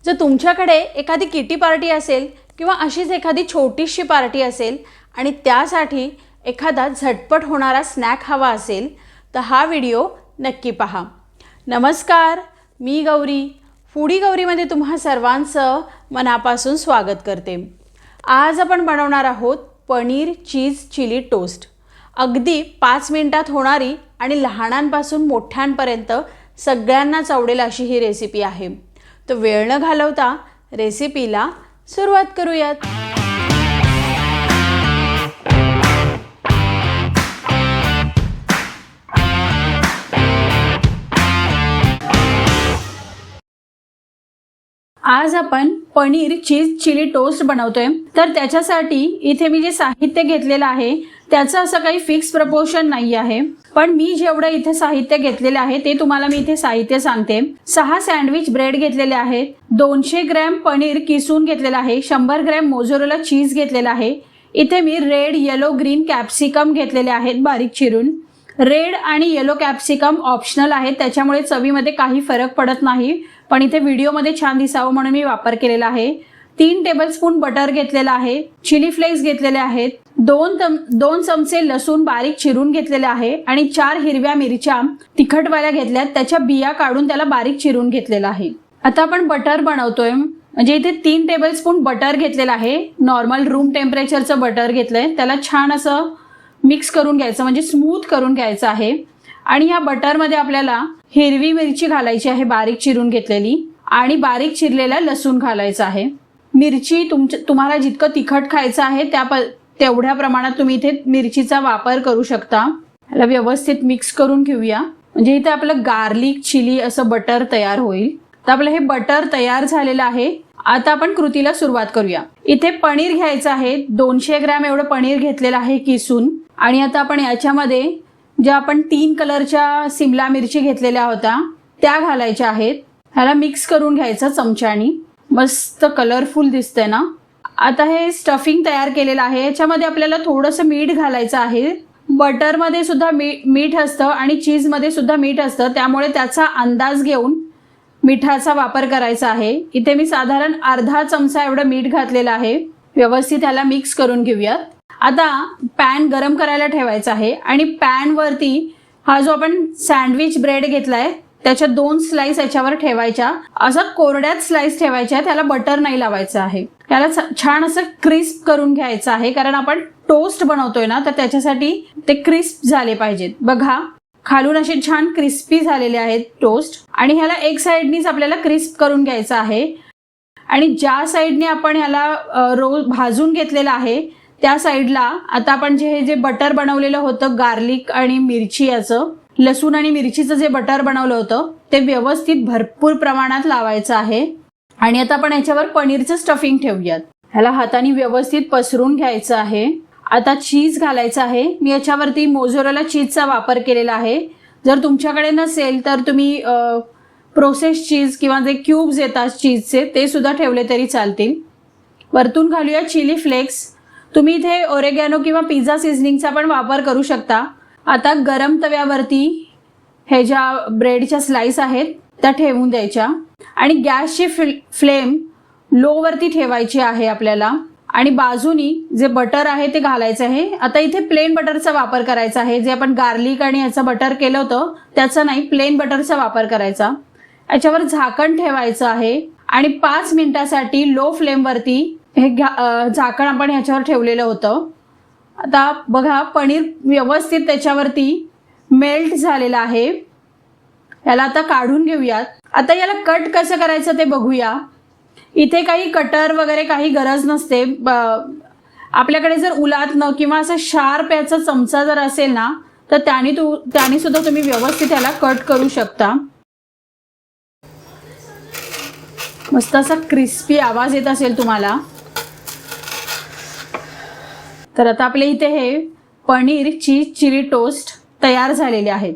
जर तुमच्याकडे एखादी किटी पार्टी असेल किंवा अशीच एखादी छोटीशी पार्टी असेल आणि त्यासाठी एखादा झटपट होणारा स्नॅक हवा असेल तर हा व्हिडिओ नक्की पहा। नमस्कार, मी गौरी, फूडी गौरीमध्ये तुम्हा सर्वांचं मनापासून स्वागत करते। आज आपण बनवणार आहोत पनीर चीज चिली टोस्ट। अगदी 5 मिनिटात होणारी आणि लहानांपासून मोठ्यांपर्यंत सगळ्यांनाच आवडेल अशी ही रेसिपी आहे। तो वेळ न घालवता रेसिपीला सुरुवात करूयात। आज आपण पनीर चीज चिली टोस्ट बनवतोय। तर त्याच्यासाठी इथे मी जे साहित्य घेतलेलं आहे त्याचं असं काही फिक्स प्रपोर्शन नाही आहे, पण मी जेवढं इथे साहित्य घेतलेलं आहे ते तुम्हाला मी इथे साहित्य सांगते। 6 सँडविच ब्रेड घेतलेले आहेत, 200 ग्रॅम पनीर किसून घेतलेलं आहे, 100 ग्रॅम मोझरेला चीज घेतलेला आहे। इथे मी रेड येलो ग्रीन कॅप्सिकम घेतलेले आहेत बारीक चिरून। रेड आणि येलो कॅप्सिकम ऑप्शनल आहे, त्याच्यामुळे चवीमध्ये काही फरक पडत नाही, पण इथे व्हिडिओमध्ये छान दिसावं म्हणून मी वापर केलेला आहे। 3 टेबलस्पून बटर घेतलेला आहे, चिली फ्लेक्स घेतलेले आहेत, 2 चमचे लसूण बारीक चिरून घेतलेले आहे आणि 4 हिरव्या मिरच्या तिखटवाल्या घेतल्यात, त्याच्या बिया काढून त्याला बारीक चिरून घेतलेला आहे। आता आपण बटर बनवतोय, म्हणजे इथे 3 टेबलस्पून बटर घेतलेला आहे, नॉर्मल रूम टेम्परेचरचं बटर घेतलंय, त्याला छान असं मिक्स करून घ्यायचं, म्हणजे स्मूथ करून घ्यायचं आहे। आणि या बटरमध्ये आपल्याला हिरवी मिरची घालायची आहे बारीक चिरून घेतलेली, आणि बारीक चिरलेला लसूण घालायचा आहे। मिरची तुम्हाला जितकं तिखट खायचं आहे तेवढ्या प्रमाणात तुम्ही इथे मिरचीचा वापर करू शकता। याला व्यवस्थित मिक्स करून घेऊया, म्हणजे इथे आपलं गार्लिक चिली असं बटर तयार होईल। तर आपलं हे बटर तयार झालेलं आहे। आता आपण कृतीला सुरुवात करूया। इथे पनीर घ्यायचं आहे, 200 ग्रॅम एवढं पनीर घेतलेलं आहे किसून। आणि आता आपण याच्यामध्ये ज्या आपण 3 कलरच्या सिमला मिरची घेतलेल्या होत्या त्या घालायच्या आहेत। ह्याला मिक्स करून घ्यायचं चमच्यानी, मस्त कलरफुल दिसतंय ना। आता हे स्टफिंग तयार केलेलं आहे, याच्यामध्ये आपल्याला थोडंसं मीठ घालायचं आहे। बटरमध्ये सुद्धा मीठ असतं आणि चीजमध्ये सुद्धा मीठ असतं, त्यामुळे त्याचा अंदाज घेऊन मिठाचा वापर करायचा आहे। इथे मी साधारण अर्धा चमचा एवढं मीठ घातलेलं आहे। व्यवस्थित ह्याला मिक्स करून घेऊयात। आता पॅन गरम करायला ठेवायचा आहे आणि पॅन वरती हा जो आपण सँडविच ब्रेड घेतलाय त्याच्या 2 स्लाइस याच्यावर ठेवायच्या, असं कोरड्यात स्लाइस ठेवायच्या, त्याला बटर नाही लावायचं आहे। त्याला छान असं क्रिस्प करून घ्यायचं आहे, कारण आपण टोस्ट बनवतोय ना, तर त्याच्यासाठी ते क्रिस्प झाले पाहिजेत। बघा खालून असे छान क्रिस्पी झालेले आहेत टोस्ट, आणि ह्याला एक साइडनीच आपल्याला क्रिस्प करून घ्यायचं आहे। आणि ज्या साइडने आपण ह्याला रोल भाजून घेतलेला आहे त्या साइडला आता आपण जे बटर बनवलेलं होतं गार्लिक आणि मिरची, याचं लसूण आणि मिरचीचं जे बटर बनवलं होतं ते व्यवस्थित भरपूर प्रमाणात लावायचं आहे। आणि आता आपण याच्यावर पनीरचं स्टफिंग ठेवूयात। ह्याला हाताने व्यवस्थित पसरून घ्यायचं आहे। आता चीज घालायचं आहे। मी याच्यावरती मोझरेला चीजचा वापर केलेला आहे। जर तुमच्याकडे नसेल तर तुम्ही प्रोसेस चीज किंवा जे क्यूब्स येतात चीजचे ते सुद्धा ठेवले तरी चालतील। वरतून घालूया चिली फ्लेक्स। तुम्ही इथे ओरेगॅनो किंवा पिझ्झा सीझनिंगचा पण वापर करू शकता। आता गरम तव्यावरती हे ज्या ब्रेडच्या स्लाइस आहेत त्या ठेवून द्यायच्या आणि गॅसची फ्लेम लो वरती ठेवायची आहे आपल्याला, आणि बाजूनी जे बटर आहे ते घालायचं आहे। आता इथे प्लेन बटरचा वापर करायचा आहे, जे आपण गार्लिक आणि याचं बटर केलं होतं त्याचा नाही, प्लेन बटरचा वापर करायचा। याच्यावर झाकण ठेवायचं आहे आणि 5 मिनिटासाठी लो फ्लेम वरती हे झाकण आपण ह्याच्यावर ठेवलेलं होतं। आता बघा पनीर व्यवस्थित त्याच्यावरती मेल्ट झालेलं आहे। याला आता काढून घेऊयात। आता याला कट कसं करायचं ते बघूया। इथे काही कटर वगैरे काही गरज नसते। आपल्याकडे जर उलातनं किंवा असं शार्प याचा चमचा जर असेल ना तर त्याने सुद्धा तुम्ही व्यवस्थित याला कट करू शकता। मस्त असा क्रिस्पी आवाज येत असेल तुम्हाला। तर आता आपले इथे हे पनीर चीज चिली टोस्ट तयार झालेले आहेत।